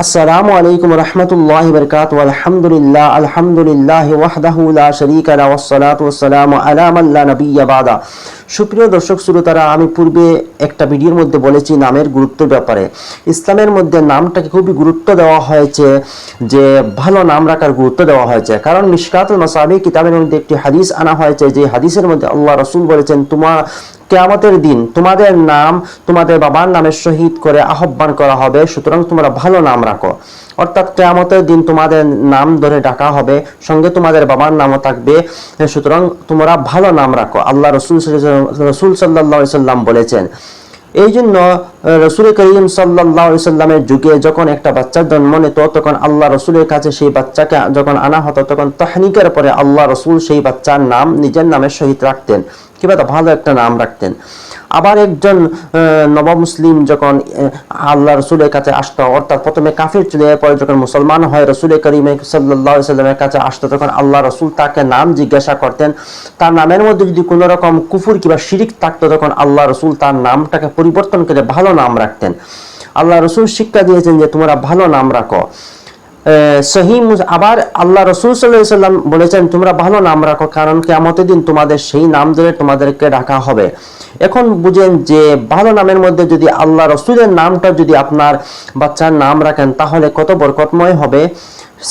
আসসালামু আলাইকুম রহমতুল্লাহি বারাকাতুহু আলহামদুলিল্লাহি ওয়াহদাহু লা শারীকা লাহু ওয়াসসালাতু ওয়াসসালামু আলা মান লা নাবিয়্যা বা'দা। সুপ্রিয় দর্শক শ্রোতারা, আমি পূর্বে একটা ভিডিওর মধ্যে বলেছি নামের গুরুত্বের ব্যাপারে। ইসলামের মধ্যে নামটাকে খুবই গুরুত্ব দেওয়া হয়েছে, যে ভালো নাম রাখার গুরুত্ব দেওয়া হয়েছে। কারণ মিশকাতুল মাসাবিহ কিতাবের মধ্যে একটি হাদিস আনা হয়েছে, যে হাদিসের মধ্যে আল্লাহ রাসূল বলেছেন, কিয়ামতের দিন তোমাদের নাম তোমাদের বাবার নামের সহিত করে আহ্বান করা হবে, সুতরাং তোমরা ভালো নাম রাখো। অর্থাৎ কিয়ামতের দিন তোমাদের নাম ধরে ডাকা হবে, সঙ্গে তোমাদের বাবার নামও থাকবে, সুতরাং তোমরা ভালো নাম রাখো। আল্লাহ রসুল সাল্লাল্লাহু আলাইহি সাল্লাম বলেছেন। এই জন্য রসুল করিম সাল্লাল্লাহু আলাইহি সাল্লামের যুগে যখন একটা বাচ্চার জন্ম নিত, তখন আল্লাহ রসুলের কাছে সেই বাচ্চাকে যখন আনা হতো, তখন তাহনিকের পরে আল্লাহ রসুল সেই বাচ্চার নাম নিজের নামের সহিত রাখতেন, কিংবা ভালো একটা নাম রাখতেন। আবার একজন নবমুসলিম যখন আল্লাহ রসুলের কাছে আসতো, অর্থাৎ প্রথমে কাফির ছিল, এরপরে যখন মুসলমান হয় রসুল করিম সাল্লাল্লাহু আলাইহি সাল্লামের কাছে আসতো, তখন আল্লাহ রসুল তাকে নাম জিজ্ঞাসা করতেন। তার নামের মধ্যে যদি কোনো রকম কুফর কিংবা শিরিক থাকতো, তখন আল্লাহ রসুল তার নামটাকে পরিবর্তন করে ভালো নাম রাখতেন। আল্লাহ রসুল শিক্ষা দিয়েছেন যে তোমরা ভালো নাম রাখো। আবার আল্লাহ রসুল সাল্লাল্লাহু আলাইহি সাল্লাম বলেছেন তোমরা ভালো নাম রাখো, কারণ কিয়ামতের দিন তোমাদের সেই নাম ধরে তোমাদেরকে ডাকা হবে। এখন বুঝেন যে ভালো নামের মধ্যে যদি আল্লাহ রসুলের নামটা যদি আপনার বাচ্চার নাম রাখেন, তাহলে কত বরকতময় হবে।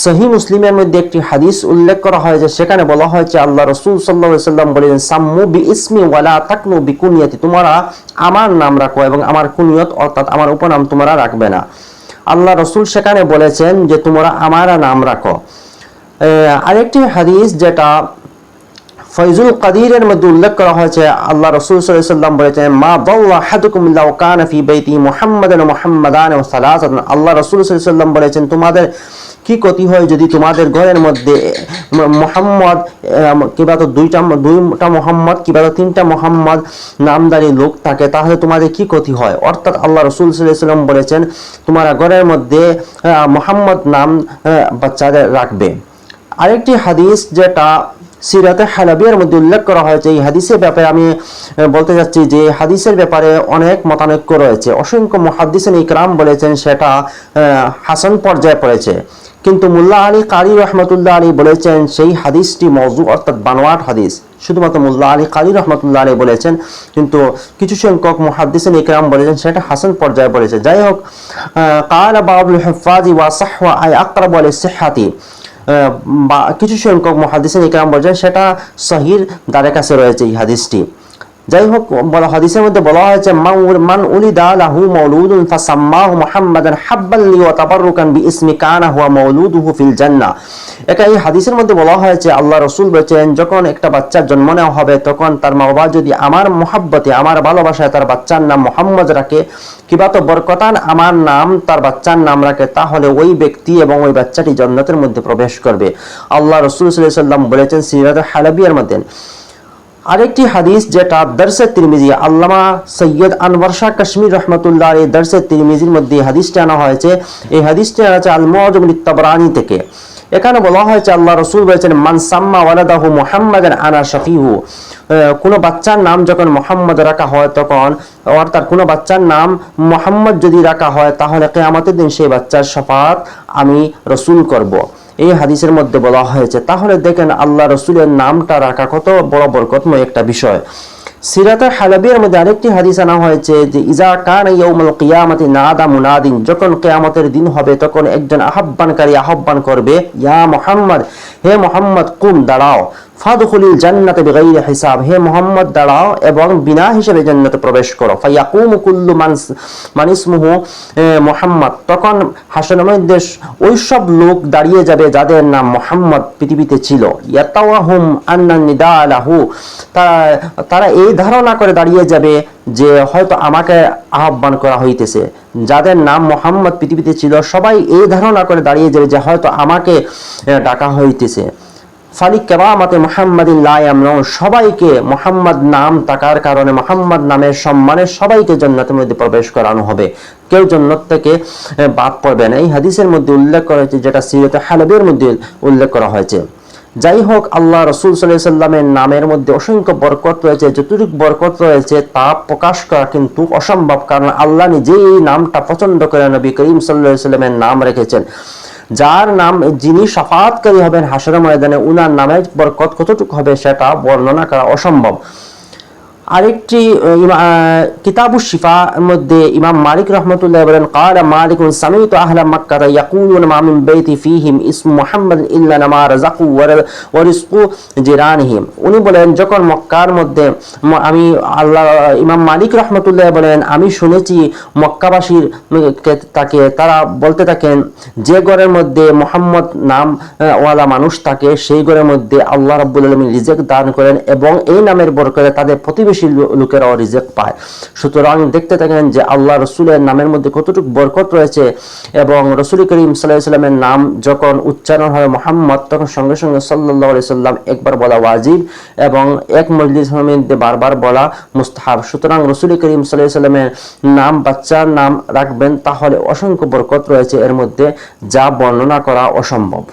সহিহ মুসলিমের মধ্যে একটি হাদিস উল্লেখ করা হয়, যে সেখানে বলা হয়েছে আল্লাহ রসুল সাল্লাল্লাহু আলাইহি সাল্লাম বলেছেন, সাম্মু বিইসমি ওয়ালা তাকনু বিকুনিয়াতি, তোমরা আমার নাম রাখো এবং আমার কুনিয়ত অর্থাৎ আমার উপনাম তোমরা রাখবে না। আল্লাহ রসুল সেখানে বলেছেন যে তোমরা আমার নাম রাখো। আরেকটি হাদিস যেটা ফয়জুল কাদিরের মধ্যে উল্লেখ করা হয়েছে, আল্লাহ রসুল সাল্লাল্লাহু আলাইহি সাল্লাম বলেছেন, মা দাল্লা আহাদুকুম লাউ কানা ফি বাইতি মুহাম্মাদান ওয়া মুহাম্মাদান ওয়া সালাসাতান। আল্লাহ রসুল সাল্লাল্লাহু আলাইহি সাল্লাম বলেছেন, তোমাদের কি ক্ষতি হয় যদি তোমাদের ঘরের মধ্যে মুহাম্মদ কিংবা দুইটা মুহাম্মদ কিংবা তিনটা মুহাম্মদ নামদারি লোক থাকে, তাহলে তোমাদের কি ক্ষতি হয়। অর্থাৎ আল্লাহ রসুল সাল্লাল্লাহু আলাইহি সাল্লাম বলেছেন তোমরা ঘরের মধ্যে মুহাম্মদ নাম বাচ্চাদের রাখবে। আরেকটি হাদিস যেটা সিরাতে হালাবিয়ার মধ্যে উল্লেখ করা হয়েছে, এই হাদিসের ব্যাপারে আমি বলতে যাচ্ছি যে হাদিসের ব্যাপারে অনেক মতানৈক্য রয়েছে। অসংখ্য মুহাদ্দিসিন ইকরাম বলেছেন সেটা হাসান পর্যায়ে পড়েছে, কিন্তু মুল্লা আলী কারি রহমতুল্লাহ আলী বলেছেন সেই হাদিসটি মওযু অর্থাৎ বানোয়াট হাদিস। শুধুমাত্র মুল্লা আলী কারি রহমতুল্লাহ আলী বলেছেন, কিন্তু কিছু সংখ্যক মুহাদ্দিসিন ইকরাম বলেছেন সেটা হাসান পর্যায়ে পড়েছে। যাই হোক, কালা বাবুল হুফাজি ওয়া সাহওয়া আই আকরাবু লিস সিহহাতি, বা কিছু সংখ্যক মুহাদ্দিসিন ইকরাম বলেছেন সেটা সহির দ্বারে কাছে রয়েছে এই হাদিসটি। যাই হোক, হাদিসের মধ্যে বলা হয়েছে মান উলিদা লাহু মাউলুদুন ফাসাম্মাহু মুহাম্মাদান হাব্বান লি ওয়া তাবাররুকান বিইসমি কানা হুয়া মাউলুদুহু ফিল জান্নাহ। এই হাদিসের মধ্যে বলা হয়েছে আল্লাহ রাসূল বলেছেন, যখন একটা বাচ্চার জন্ম নেওয়া হবে, তখন তার মা বাবা যদি আমার মুহাব্বতে আমার ভালোবাসায় তার বাচ্চার নাম মুহাম্মদ রাখে, কিবা তো বরকতান আমার নাম তার বাচ্চার নাম রাখে, তাহলে ওই ব্যক্তি এবং ওই বাচ্চাটি জান্নাতের মধ্যে প্রবেশ করবে। আল্লাহ রাসূল সাল্লাল্লাহু আলাইহি সাল্লাম বলেছেন সিরাত হালাবিয়ার মধ্যে। আরেকটি হাদিস যেটা দরসে তিরমিজি, আল্লামা সৈয়দ আনওয়ার শাহ কাশ্মীর রহমতুল্লাহ আলাইহি দরসে তিরমিজির মধ্যে হাদিসটি আনা হয়েছে। এই হাদিসটি আনা হয়েছে আল মুআজাম তাবরানী থেকে। এখানে বলা হয়েছে আল্লাহ রাসূল বলেছেন, মান সাম্মা ওয়ালাদাহু মুহাম্মাদান আনা শাফিহু। কোনো বাচ্চার নাম যখন মুহাম্মদ রাখা হয়, তখন অর্থাৎ কোনো বাচ্চার নাম মুহাম্মদ যদি রাখা হয়, তাহলে কিয়ামতের দিন সেই বাচ্চার শাফাত আমি রাসূল করব। এই হাদিসের মধ্যে বলা হয়েছে। তাহলে দেখেন আল্লাহ রসুলের নামটা রাখা কত বড় বরকতময় একটা বিষয়। সিরাতে হালাবিয়ার মধ্যে আরেকটি হাদিস আনা হয়েছে যে ইজা কানা ইয়াউমুল কিয়ামাতি নাদা মুনাদিন, যখন কিয়ামতের দিন হবে তখন একজন আহ্বানকারী আহ্বান করবে, ইয়া মুহাম্মদ, হে মুহাম্মদ, কুম, দাঁড়াও, ফাদখুলিল জান্নাতে বিগাইরি হিসাব, হে মুহাম্মদ দাঁড়াও এবং বিনা হিসাবে জান্নাতে প্রবেশ করো। ফায়াকুমু কুল্লু মান ইসমুহু মুহাম্মদ, তখন হাসরের মধ্যে ওই সব লোক দাঁড়িয়ে যাবে যাদের নাম মুহাম্মদ পৃথিবীতে ছিল। ইয়াতাওয়াহুম আন্না নিদা লাহু, তারা এই ধারণা করে দাঁড়িয়ে যাবে যে হয়তো আমাকে আহ্বান করা হইতেছে। যাদের নাম মুহাম্মদ পৃথিবীতে ছিল সবাই এই ধারণা করে দাঁড়িয়ে যাবে যে হয়তো আমাকে ডাকা হইতেছে। ফালি কেরামাতে মুহাম্মাদিন লা ইয়ামনুন, সবাইকে মুহাম্মদ নাম থাকার কারণে মুহাম্মদ নামের সম্মানে সবাইকে জান্নাতের মধ্যে প্রবেশ করানো হবে, কেউ জান্নাত থেকে বাদ পড়বে না। এই হাদিসের মধ্যে উল্লেখ করা হয়েছে, যেটা সিরাতে হালাবিয়ার মধ্যে উল্লেখ করা হয়েছে। যাই হোক, আল্লাহ রসুল সাল্লাল্লাহু আলাইহি সাল্লামের নামের মধ্যে অসংখ্য বরকত রয়েছে। যতটুকু বরকত রয়েছে তা প্রকাশ করা কিন্তু অসম্ভব, কারণ আল্লাহ নিজেই এই নামটা পছন্দ করে নবী করিম সাল্লাল্লাহু আলাইহি সাল্লামের নাম রেখেছেন। যার নাম, যিনি শাফাআতকারী হবেন হাশরের ময়দানে, উনার নামের বরকত কতটুকু হবে সেটা বর্ণনা করা অসম্ভব। আরেকটি কিতাবুশ শিফা মধ্যে ইমাম মালিক রাহমাতুল্লাহ বলেন, ক্বালা মালিকুন সামিতু আহলা মক্কা ইয়াকুলুনা মা মিন বাইতি ফীহিম ইসমু মুহাম্মদ ইল্লা মা রাযাকু ওয়া রিজকু জিরানিহিম। উনি বলেন, যখন মক্কার মধ্যে আমি ইমাম মালিক রাহমাতুল্লাহ বলেন, আমি শুনেছি মক্কাবাসীর তারা বলতে থাকেন, যে ঘরের মধ্যে মুহাম্মদ নাম ওয়ালা মানুষ থাকে সেই ঘরের মধ্যে আল্লাহ রাব্বুল আলামিন রিজিক দান করেন এবং এই নামের বরকতে তাদের প্রতিবেশী লোকেরাও রিজিক পায়। সুতরাং দেখতে থাকেন যে আল্লাহ রসুলের নামের মধ্যে কতটুকু বরকত রয়েছে। এবং রসুল করিম সাল্লাল্লাহু আলাইহি সাল্লামের নাম যখন উচ্চারণ হয় মুহাম্মদ, তখন সঙ্গে সঙ্গে সাল্লাল্লাহু আলাইহি সাল্লাম একবার বলা ওয়াজিব এবং এক মজলিসের মধ্যে বারবার বলা মুস্তাহাব। সুতরাং রসুল করিম সাল্লাল্লাহু আলাইহি সাল্লামের নাম, বাচ্চার নাম রাখবেন, তাহলে অসংখ্য বরকত রয়েছে এর মধ্যে, যা বর্ণনা করা অসম্ভব।